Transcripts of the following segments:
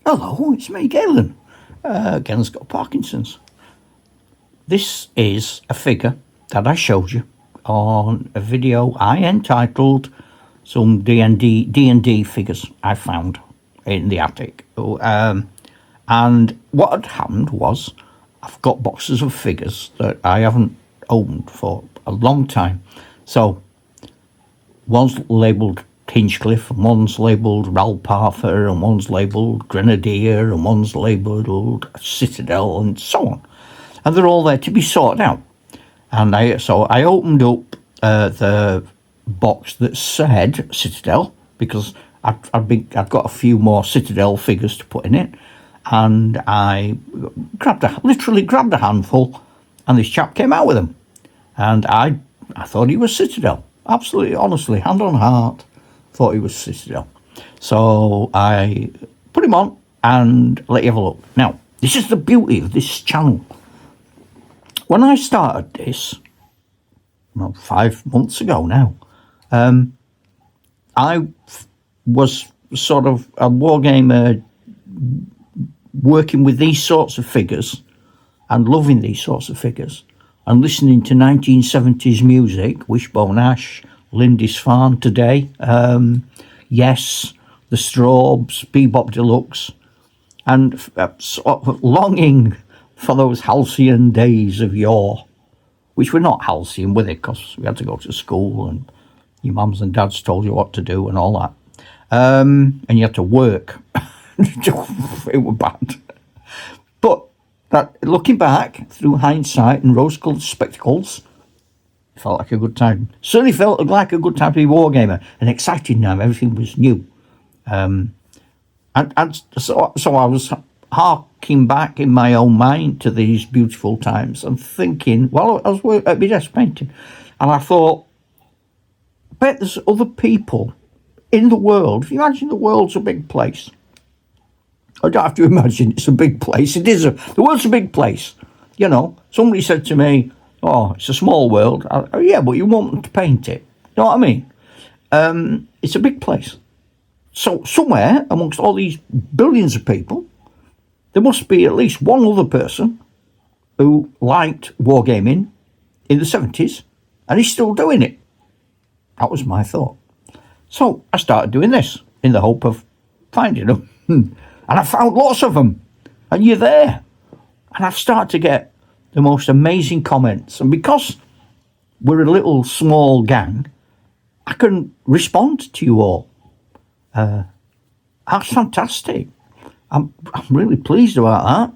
Hello, it's me, Galen. Galen's got Parkinson's. This is a figure that I showed you on a video I entitled some D&D figures I found in the attic. And what had happened was I've got boxes of figures that I haven't opened for a long time. So one's labelled Hinchcliffe, and one's labelled Ralparther, and one's labelled Grenadier, and one's labelled Citadel, and so on. And they're all there to be sorted out. And I opened up the box that said Citadel, because I'd got a few more Citadel figures to put in it, and I literally grabbed a handful, and this chap came out with them, and I thought he was Citadel. Absolutely, honestly, hand on heart, thought he was Citadel. So I put him on and let you have a look. Now, this is the beauty of this channel. When I started this, 5 months ago now, I was sort of a wargamer working with these sorts of figures and loving these sorts of figures and listening to 1970s music, Wishbone Ash, Lindisfarne Today, Yes, The Strawbs, Bebop Deluxe, and sort of longing for those halcyon days of yore, which were not halcyon, were they? Because we had to go to school and your mums and dads told you what to do and all that. And you had to work. It was bad. But looking back through hindsight and rose-coloured spectacles, it felt like a good time. Certainly felt like a good time to be a wargamer. An exciting time. Everything was new. And so I was harking back in my own mind to these beautiful times and thinking, well, I was at my desk painting, and I thought, I bet there's other people in the world. If you imagine the world's a big place, I don't have to imagine it's a big place. It is the world's a big place. You know, somebody said to me, "Oh, it's a small world." Yeah, but you want them to paint it. You know what I mean? It's a big place. So somewhere amongst all these billions of people, there must be at least one other person who liked wargaming in the 70s and he's still doing it. That was my thought. So I started doing this in the hope of finding them. And I found lots of them. And you're there. And I've started to get the most amazing comments. And because we're a little small gang, I can respond to you all. That's fantastic. I'm really pleased about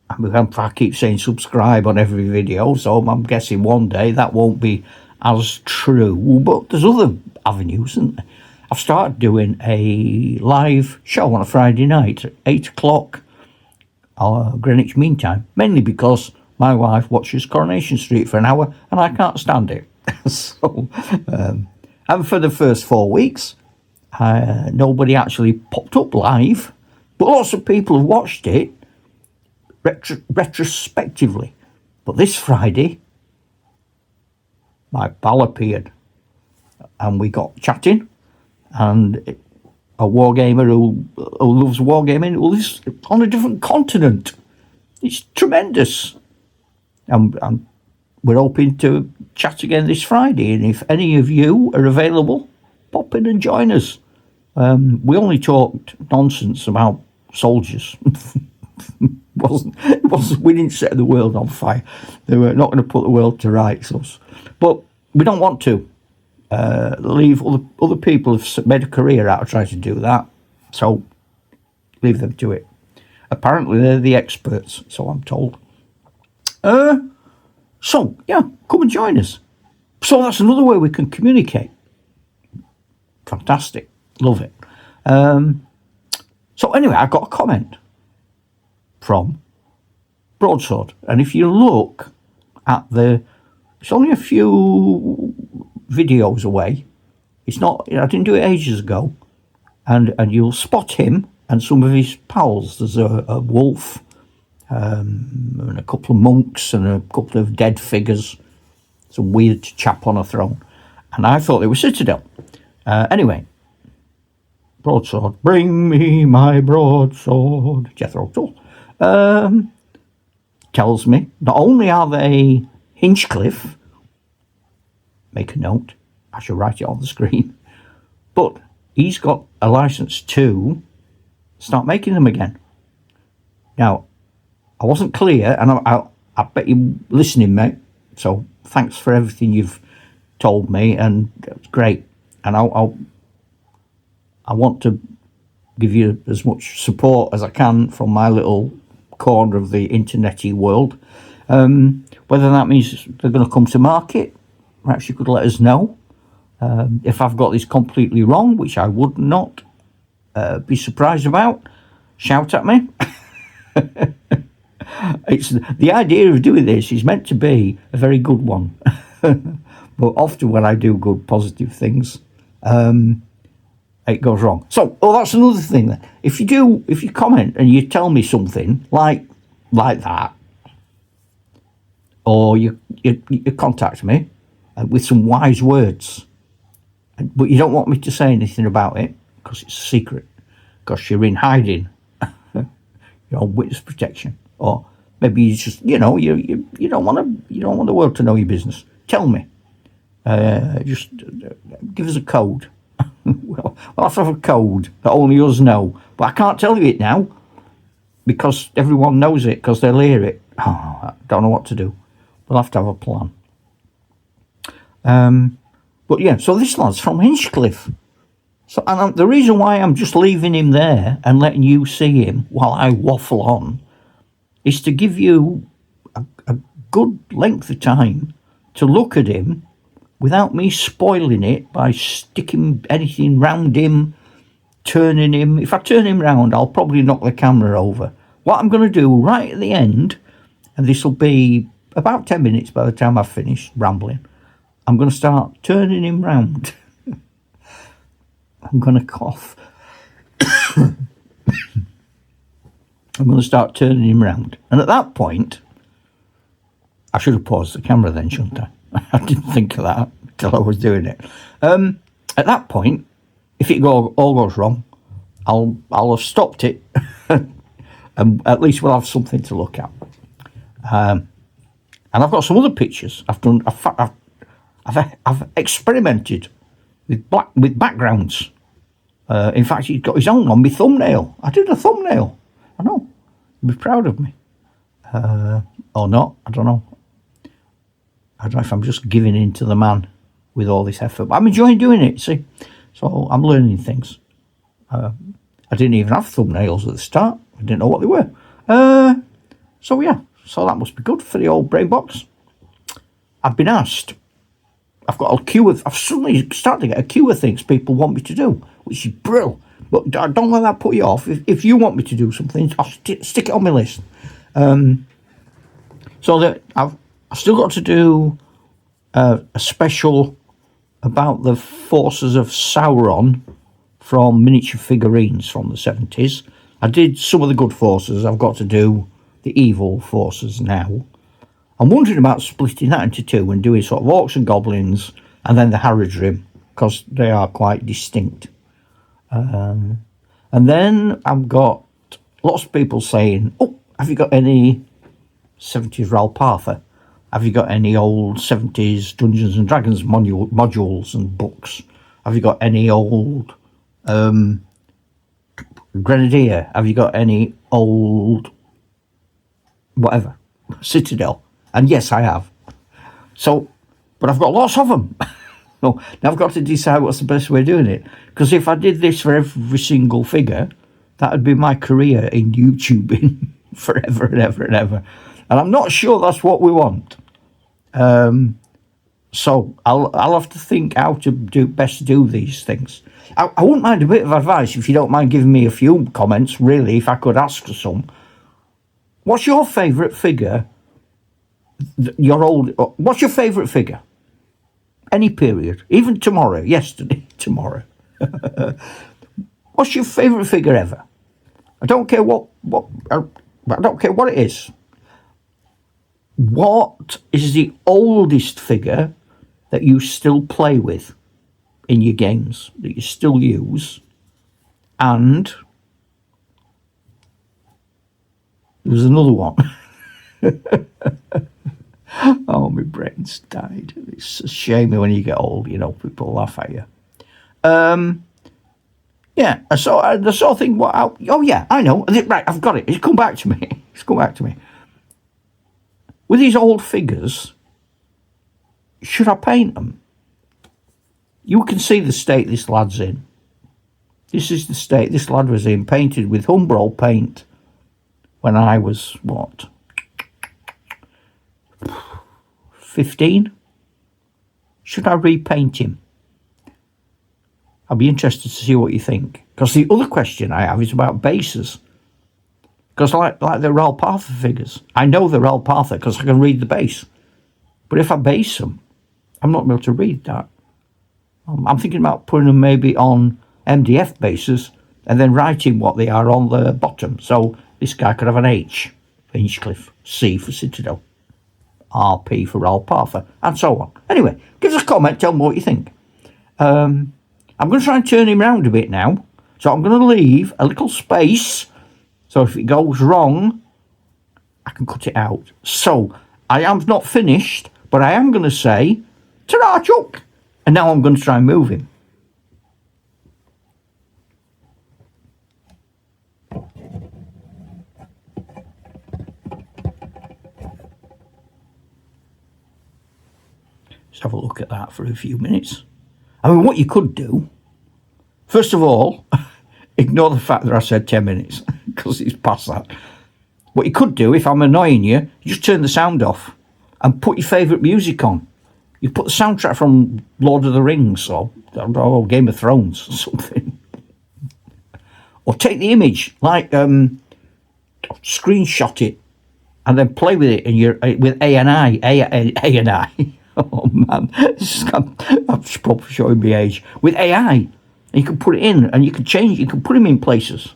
that. I keep saying subscribe on every video, so I'm guessing one day that won't be as true. But there's other avenues, and I've started doing a live show on a Friday night at 8 o'clock Greenwich Mean Time, mainly because my wife watches Coronation Street for an hour and I can't stand it. So, and for the first 4 weeks, nobody actually popped up live, but lots of people have watched it retrospectively. But this Friday, my pal appeared and we got chatting, and a wargamer who loves wargaming, who lives on a different continent. It's tremendous. And we're hoping to chat again this Friday, and if any of you are available, pop in and join us. We only talked nonsense about soldiers. We didn't set the world on fire. They were not going to put the world to rights us. But we don't want to leave other people who've made a career out of trying to do that. So leave them to it. Apparently they're the experts, so I'm told. So yeah, come and join us. So that's another way we can communicate. Fantastic. Love it. So anyway, I got a comment from Broadsword, and if you look at it's only a few videos away. It's not. I didn't do it ages ago, and you'll spot him and some of his pals. There's a wolf, and a couple of monks and a couple of dead figures. Some weird chap on a throne, and I thought they were Citadel. Anyway, broadsword, bring me my broadsword. Jethro Tull tells me not only are they Hinchcliffe, make a note, I should write it on the screen, but he's got a license to start making them again. Now, I wasn't clear, and I bet you're listening, mate, so thanks for everything you've told me, and it's great. And I want to give you as much support as I can from my little corner of the internety world. Whether that means they're going to come to market, perhaps you could let us know. If I've got this completely wrong, which I would not be surprised about, shout at me. It's the idea of doing this is meant to be a very good one, but often when I do good positive things, it goes wrong. So, that's another thing. Then, if you comment and you tell me something like that, or you contact me with some wise words, but you don't want me to say anything about it because it's a secret, because you're in hiding, you're on witness protection, or maybe you just you don't want the world to know your business. Tell me. Just give us a code. Well, I'll have to have a code that only us know, but I can't tell you it now because everyone knows it because they'll hear it. Oh, I don't know what to do. We'll have to have a plan. But yeah, so this lad's from Hinchcliffe. So, and the reason why I'm just leaving him there and letting you see him while I waffle on is to give you a good length of time to look at him without me spoiling it by sticking anything round him, turning him. If I turn him round, I'll probably knock the camera over. What I'm going to do right at the end, and this will be about 10 minutes by the time I've finished rambling, I'm going to start turning him round. I'm going to cough. I'm going to start turning him round. And at that point, I should have paused the camera then, shouldn't I? I didn't think of that until I was doing it. At that point, if it all goes wrong, I'll have stopped it, and at least we'll have something to look at. And I've got some other pictures. I've experimented with backgrounds. In fact, he's got his own on my thumbnail. I did a thumbnail. I know. He'll be proud of me. Or not. I don't know. I don't know if I'm just giving in to the man with all this effort. But I'm enjoying doing it, see. So I'm learning things. I didn't even have thumbnails at the start. I didn't know what they were. So yeah. So that must be good for the old brain box. I've been asked. I've got a queue of... I've suddenly started to get a queue of things people want me to do, which is brilliant. But don't let that put you off. If you want me to do something, I'll stick it on my list. So that I've still got to do a special about the forces of Sauron from miniature figurines from the 70s. I did some of the good forces. I've got to do the evil forces now. I'm wondering about splitting that into two and doing sort of orcs and goblins and then the Haradrim, because they are quite distinct. And then I've got lots of people saying, oh, have you got any 70s Ralpatha? Have you got any old 70s Dungeons and Dragons modules and books? Have you got any old Grenadier? Have you got any old whatever, Citadel? And yes, I have. So, but I've got lots of them. No, now I've got to decide what's the best way of doing it. Because if I did this for every single figure, that would be my career in YouTubing forever and ever and ever. And I'm not sure that's what we want. So I'll have to think how to best do these things. I wouldn't mind a bit of advice if you don't mind giving me a few comments, really, if I could ask for some. What's your favourite figure? What's your favourite figure? Any period, even tomorrow, yesterday, tomorrow. What's your favourite figure ever? I don't care I don't care what it is. What is the oldest figure that you still play with in your games, that you still use? and there was another one. Oh, my brain's died. It's a shame when you get old, people laugh at you. Yeah, so the sort of thing, oh yeah, I know. Right, I've got it. It's come back to me. It's come back to me. With these old figures, should I paint them? You can see the state this lad's in. This is the state this lad was in, painted with Humbrol paint when I was, 15? Should I repaint him? I'll be interested to see what you think. Because the other question I have is about bases. Because like the Ralpartha figures, I know the Ralpartha because I can read the base. But if I base them, I'm not able to read that. I'm thinking about putting them maybe on MDF bases and then writing what they are on the bottom. So this guy could have an H for Hinchcliffe, C for Citadel, RP for Ralpartha, and so on. Anyway, give us a comment, tell me what you think. I'm going to try and turn him around a bit now. So I'm going to leave a little space. So if it goes wrong, I can cut it out. So I am not finished, but I am going to say, ta-ra, Chuck. And now I'm going to try and move him. Let's have a look at that for a few minutes. I mean, what you could do, first of all, ignore the fact that I said 10 minutes, because it's past that. What you could do, if I'm annoying you, just turn the sound off and put your favourite music on. You put the soundtrack from Lord of the Rings or Game of Thrones or something. Or take the image, like screenshot it and then play with it with A&I. Oh man, I'm probably showing my age. With AI, and you can put it in and you can change. You can put them in places.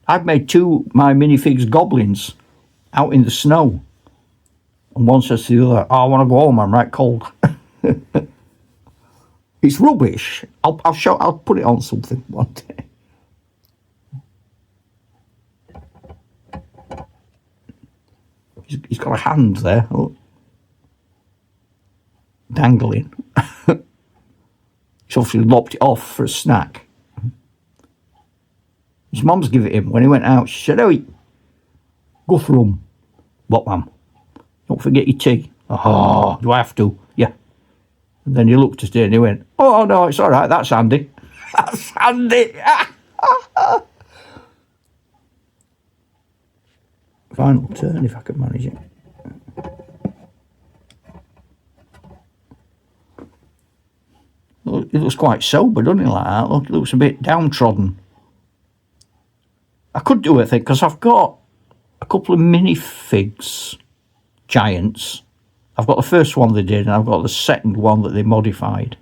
I've made my minifigs goblins out in the snow, and one says to the other, "Oh, I want to go home. I'm right cold." It's rubbish. I'll put it on something one day. He's got a hand there. Look. Dangling. He's obviously lopped it off for a snack. His mum's give it him when he went out. She said, "Oh, go through 'em." "What, mum?" "Don't forget your tea." "Oh, do I have to?" "Yeah." And then he looked at it and he went, "Oh no, it's all right. That's handy." That's handy. Final turn if I can manage it. It looks quite sober, doesn't it, like that? Look, it looks a bit downtrodden. I could do it, I think, because I've got a couple of minifigs, giants. I've got the first one they did, and I've got the second one that they modified.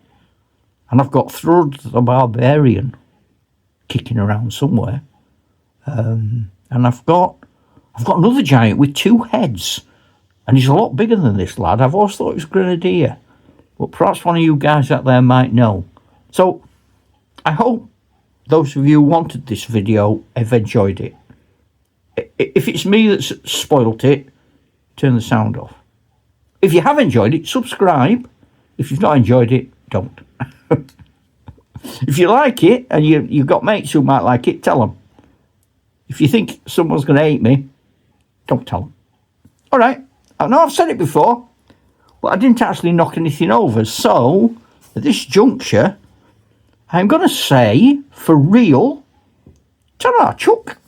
And I've got Thrud the Barbarian kicking around somewhere. And I've got another giant with 2 heads. And he's a lot bigger than this lad. I've always thought it was Grenadier. But perhaps one of you guys out there might know. So, I hope those of you who wanted this video have enjoyed it. If it's me that's spoilt it, turn the sound off. If you have enjoyed it, subscribe. If you've not enjoyed it, don't. If you like it, and you've got mates who might like it, tell them. If you think someone's going to hate me, don't tell them. All right. I know I've said it before, but I didn't actually knock anything over. So, at this juncture, I'm going to say, for real, ta-ra, Chuck.